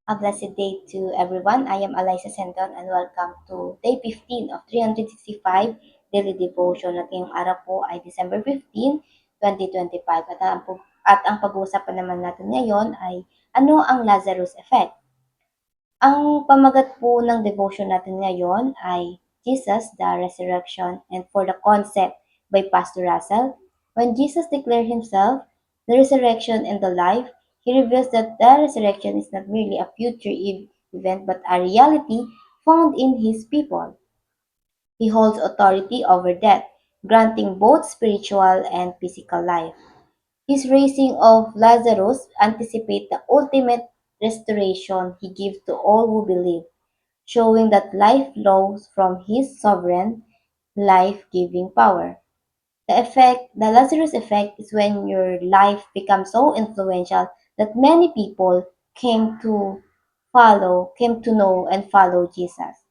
A blessed day to everyone. I am Eliza Senton and welcome to day 15 of 365 Daily Devotion. At ngayong araw po ay December 15, 2025. At ang pag-uusapan naman natin ngayon ay ano ang Lazarus Effect? Ang pamagat po ng devotion natin ngayon ay Jesus, the Resurrection, and for the concept by Pastor Russell. When Jesus declared himself the resurrection and the life, he reveals that the resurrection is not merely a future event but a reality found in his people. He holds authority over death, granting both spiritual and physical life. His raising of Lazarus anticipates the ultimate restoration he gives to all who believe, showing that life flows from his sovereign, life-giving power. The Lazarus effect is when your life becomes so influential that many people came to know and follow Jesus.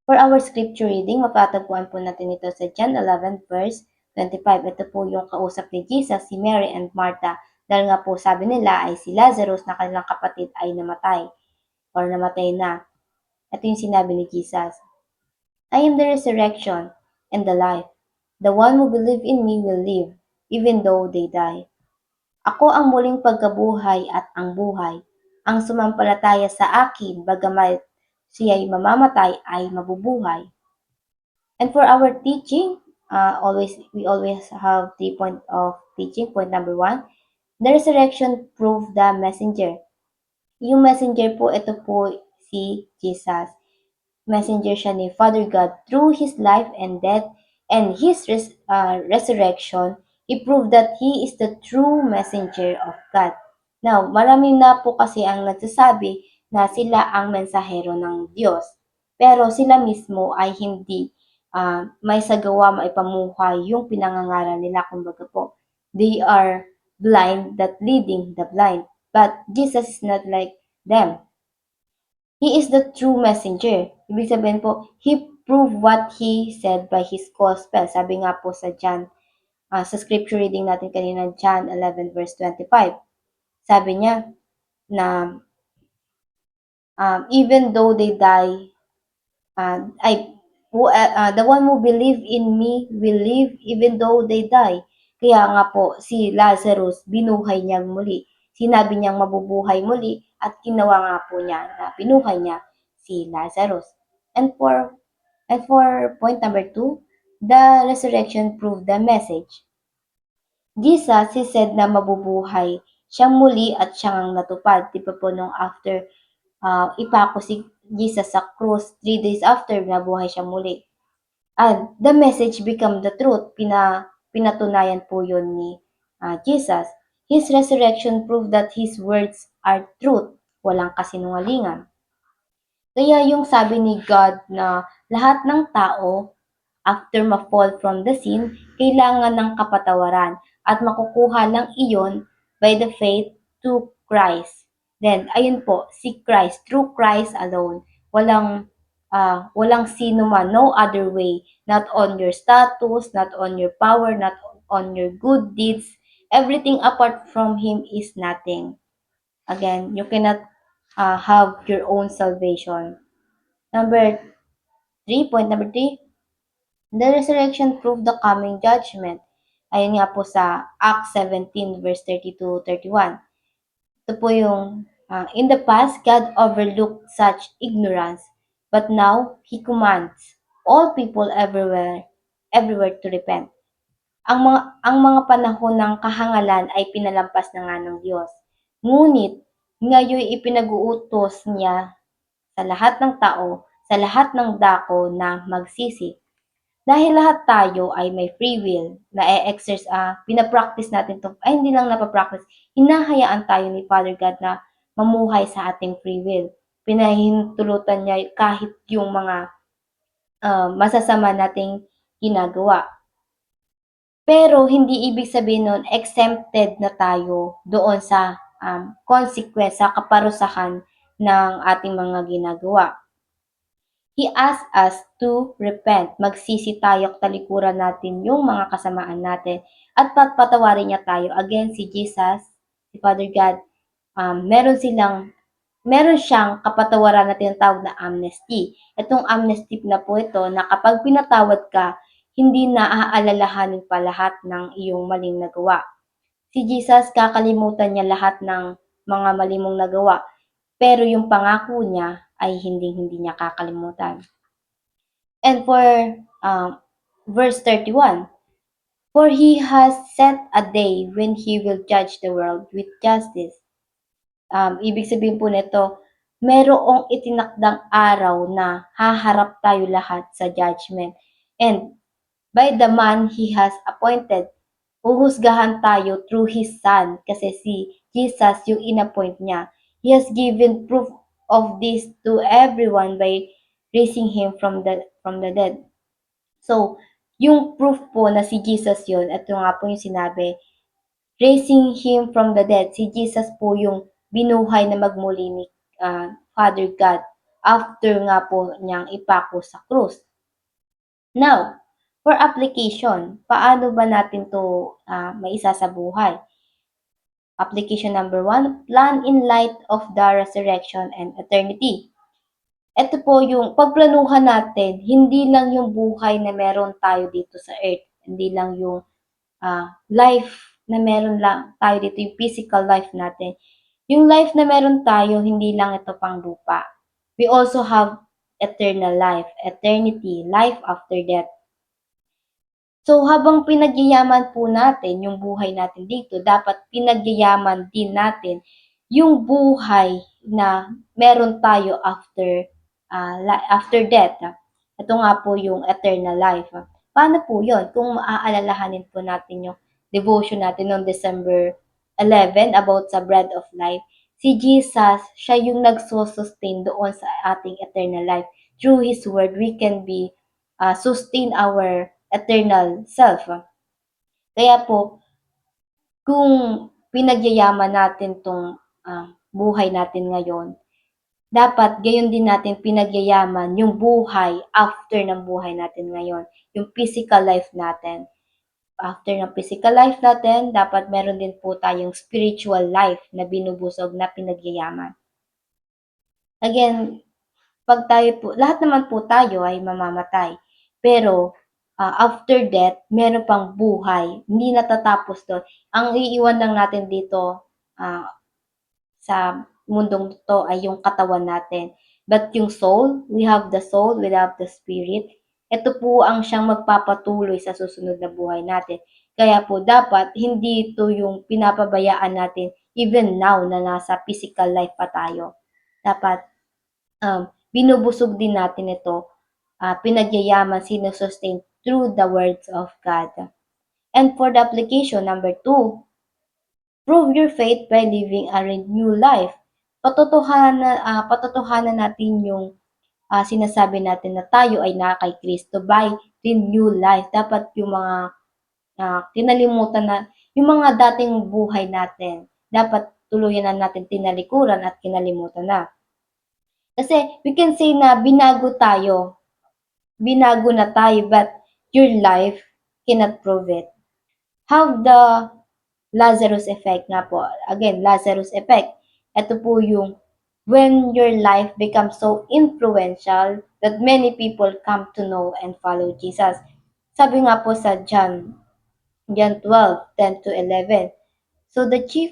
For our scripture reading, matatagpuan po natin ito sa John 11 verse 25. Ito po yung kausap ni Jesus, si Mary and Martha. Dahil nga po sabi nila ay si Lazarus na kanilang kapatid ay namatay or namatay na. Ito yung sinabi ni Jesus. I am the resurrection and the life. The one who believes in me will live, even though they die. Ako ang muling pagkabuhay at ang buhay. Ang sumampalataya sa akin, bagamat siya'y mamamatay, ay mabubuhay. And for our teaching, we always have 3 point of teaching. Point number 1, the resurrection proved the messenger. Yung messenger po, ito po si Jesus. Messenger siya ni Father God through his life and death and his resurrection. He proved that he is the true messenger of God. Now, marami na po kasi ang nagsasabi na sila ang mensahero ng Diyos. Pero sila mismo ay hindi may sagawa maipamuhay yung pinangangaral nila. Kumbaga po, they are blind that leading the blind. But Jesus is not like them. He is the true messenger. Ibig sabihin po, he proved what he said by his gospel. Sabi nga po sa John, sa scripture reading natin kanina, John 11 verse 25. Sabi niya na even though they die, the one who believe in me will live even though they die. Kaya nga po, si Lazarus, binuhay niyang muli. Sinabi niyang mabubuhay muli at ginawa nga po niya na binuhay niya si Lazarus. And for point number 2, the resurrection proved the message. Jesus, he said na mabubuhay siyang muli at siyang natupad. Di ba po nung after ipako si Jesus sa cross, 3 days after, nabuhay siya muli. And the message become the truth. Pinatunayan po yun ni Jesus. His resurrection proved that his words are truth. Walang kasinungalingan. Kaya yung sabi ni God na lahat ng tao, after ma-fall from the sin, kailangan ng kapatawaran at makukuha lang iyon by the faith to Christ. Then, ayun po, si Christ, through Christ alone. Walang sino man, no other way. Not on your status, not on your power, not on your good deeds. Everything apart from Him is nothing. Again, you cannot have your own salvation. Point number 3, the resurrection proved the coming judgment. Ayun nga po sa Acts 17 verse 30-31. Ito po yung, in the past, God overlooked such ignorance, but now He commands all people everywhere to repent. Ang mga panahon ng kahangalan ay pinalampas na nga ng Diyos. Ngunit, ngayon ipinag-uutos niya sa lahat ng tao, sa lahat ng dako na magsisi. Dahil lahat tayo ay may free will na pinapractice natin to, ay hindi lang napapractice, hinahayaan tayo ni Father God na mamuhay sa ating free will. Pinahintulutan niya kahit yung mga masasama nating ginagawa. Pero hindi ibig sabihin nun exempted na tayo doon sa consequence, sa kaparusahan ng ating mga ginagawa. He asks us to repent. Magsisi tayo at talikuran natin yung mga kasamaan natin at patawarin niya tayo. Again, si Jesus, si Father God, meron silang meron siyang kapatawaran na tinatawag na amnesty. Itong amnesty na po ito na kapag pinatawad ka, hindi na aalalahanin pa lahat ng iyong maling nagawa. Si Jesus kakalimutan niya lahat ng mga mali mong nagawa, pero yung pangako niya ay hindi niya kakalimutan. And for verse 31, for he has set a day when he will judge the world with justice. Ibig sabihin po nito, merong itinakdang araw na haharap tayo lahat sa judgment. And by the man he has appointed, huhusgahan tayo through his son kasi si Jesus yung inappoint niya. He has given proof of this to everyone by raising him from the dead. So, yung proof po na si Jesus yun, at yung nga po yung sinabi, raising him from the dead, si Jesus po yung binuhay na magmuli ni Father God after nga po niyang ipako sa krus. Now, for application, paano ba natin to maisa sa buhay? Application number 1, plan in light of the resurrection and eternity. Ito po yung pagplanuhan natin, hindi lang yung buhay na meron tayo dito sa earth, hindi lang yung life na meron lang tayo dito, yung physical life natin. Yung life na meron tayo, hindi lang ito pang lupa. We also have eternal life, eternity, life after death. So habang pinagyayaman po natin yung buhay natin dito, dapat pinagyayaman din natin yung buhay na meron tayo after death. Ito nga po yung eternal life. Paano po yun? Kung maaalalahanin po natin yung devotion natin noong December 11 about sa bread of life, si Jesus, siya yung nagsusustain doon sa ating eternal life. Through His word, we can be sustain our eternal self. Kaya po, kung pinagyayaman natin tong buhay natin ngayon, dapat gayon din natin pinagyayaman yung buhay after ng buhay natin ngayon, yung physical life natin. After ng physical life natin, dapat meron din po tayong spiritual life na binubusog na pinagyayaman. Again, pag tayo po, lahat naman po tayo ay mamamatay. Pero after death, meron pang buhay. Hindi natatapos doon. Ang iiwan lang natin dito sa mundong to ay yung katawan natin. But yung soul, we have the soul, we have the spirit. Ito po ang siyang magpapatuloy sa susunod na buhay natin. Kaya po dapat hindi ito yung pinapabayaan natin even now na nasa physical life pa tayo. Dapat binubusog din natin ito, pinagyayaman, sinusustain through the words of God. And for the application, number 2, prove your faith by living a renewed life. Patotohanan natin yung sinasabi natin na tayo ay na kay Kristo by renewed life. Dapat yung mga kinalimutan na, yung mga dating buhay natin, dapat tuluyan na natin tinalikuran at kinalimutan na. Kasi we can say na binago na tayo, but your life cannot prove it. How the Lazarus effect nga po. Again, Lazarus effect. Ito po yung when your life becomes so influential that many people come to know and follow Jesus. Sabi nga po sa John 12:10-11. So the chief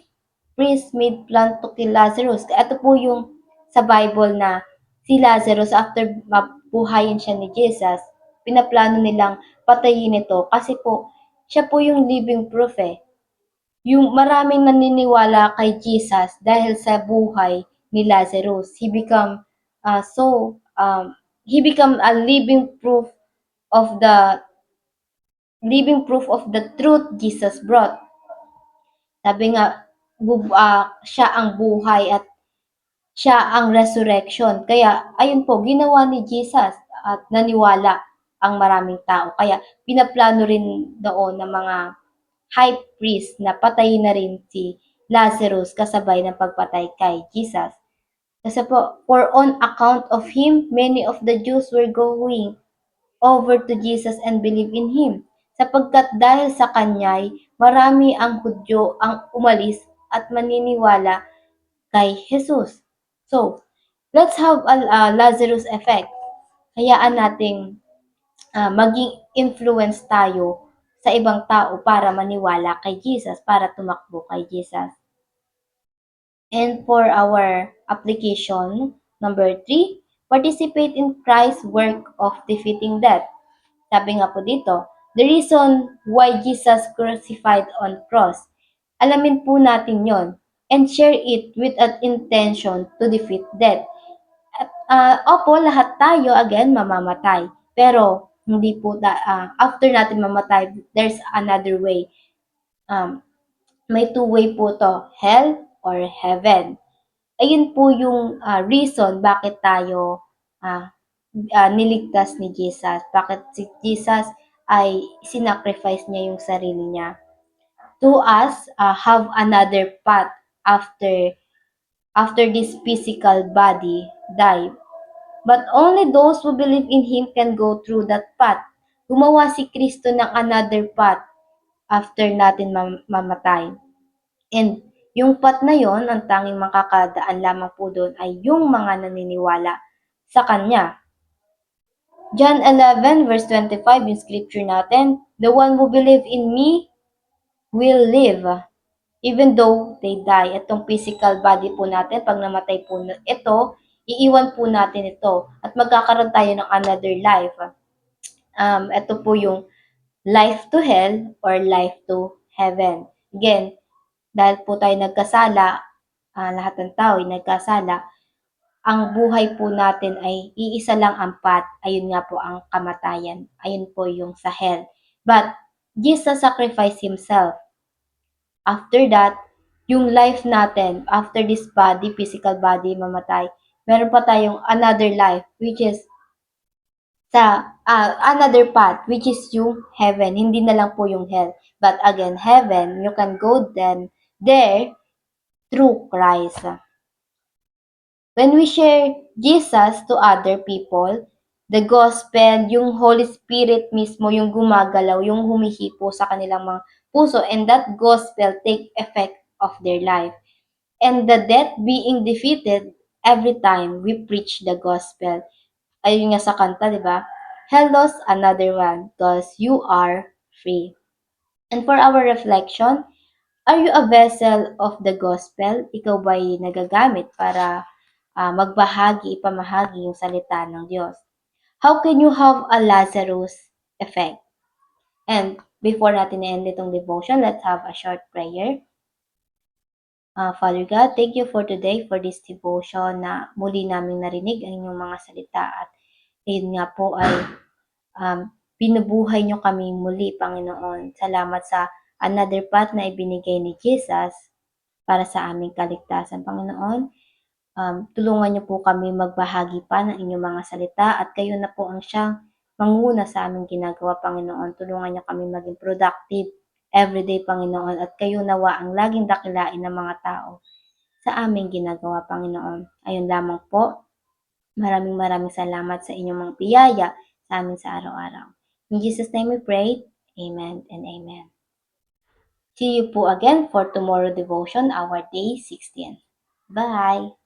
priest made plan to kill Lazarus. Ito po yung sa Bible na si Lazarus after mabuhayin siya ni Jesus, pinaplano nilang patayin ito kasi po siya po yung living proof yung maraming naniniwala kay Jesus dahil sa buhay ni Lazarus. He become a living proof of the truth Jesus brought. Sabi nga, siya ang buhay at siya ang resurrection. Kaya, ayun po, ginawa ni Jesus at naniwala ang maraming tao. Kaya, pinaplano rin doon ng mga high priest na patayin na rin si Lazarus kasabay ng pagpatay kay Jesus. Kasi po, for on account of him, many of the Jews were going over to Jesus and believe in him. Sapagkat dahil sa kanya'y marami ang Hudyo ang umalis at maniniwala kay Jesus. So, let's have a Lazarus effect. Hayaan nating maging influence tayo sa ibang tao para maniwala kay Jesus, para tumakbo kay Jesus. And for our application, number 3, participate in Christ's work of defeating death. Sabi nga po dito, the reason why Jesus crucified on cross. Alamin po natin yon and share it with an intention to defeat death. Opo, lahat tayo again mamamatay. Pero hindi po after natin mamatay, there's another way. May two-way po to, hell or heaven. Ayun po yung reason bakit tayo niligtas ni Jesus. Bakit si Jesus ay sinacrifice niya yung sarili niya. To us, have another path after this physical body die. But only those who believe in Him can go through that path. Gumawa si Kristo ng another path after natin mamatay. And yung path na yon, ang tanging makakadaan lamang po doon ay yung mga naniniwala sa Kanya. John 11 verse 25 yung scripture natin, the one who believe in me will live even though they die. Itong physical body po natin, pag namatay po ito, iiwan po natin ito at magkakaroon tayo ng another life. Ito po yung life to hell or life to heaven. Again, dahil po tayo nagkasala, lahat ng tao ay nagkasala, ang buhay po natin ay iisa lang ang path, ayun nga po ang kamatayan, ayun po yung sa hell. But Jesus sacrificed Himself. After that, yung life natin, after this body, physical body, mamatay, meron pa tayong another life, which is sa another path, which is yung heaven. Hindi na lang po yung hell. But again, heaven, you can go then there through Christ. When we share Jesus to other people, the gospel, yung Holy Spirit mismo, yung gumagalaw, yung humihipo sa kanilang mga puso, and that gospel take effect of their life. And the death being defeated every time we preach the gospel. Ayun nga sa kanta, di ba? Hell lost another one, cause you are free. And for our reflection, are you a vessel of the gospel? Ikaw ba'y nagagamit para ipamahagi yung salita ng Diyos? How can you have a Lazarus effect? And before natin i-end itong devotion, let's have a short prayer. Father God, thank you for today, for this devotion na muli naming narinig ang inyong mga salita at ayun nga po ay binubuhay niyo kami muli, Panginoon. Salamat sa another path na ibinigay ni Jesus para sa aming kaligtasan, Panginoon. Tulungan niyo po kami magbahagi pa ng inyong mga salita at kayo na po ang siyang manguna sa aming ginagawa, Panginoon. Tulungan niyo kami maging productive everyday, Panginoon, at kayo nawa ang laging dakilain ng mga tao sa aming ginagawa, Panginoon. Ayun lamang po. Maraming salamat sa inyong mga biyaya sa amin sa araw-araw. In Jesus' name we pray. Amen and amen. See you po again for tomorrow devotion, our day 16. Bye!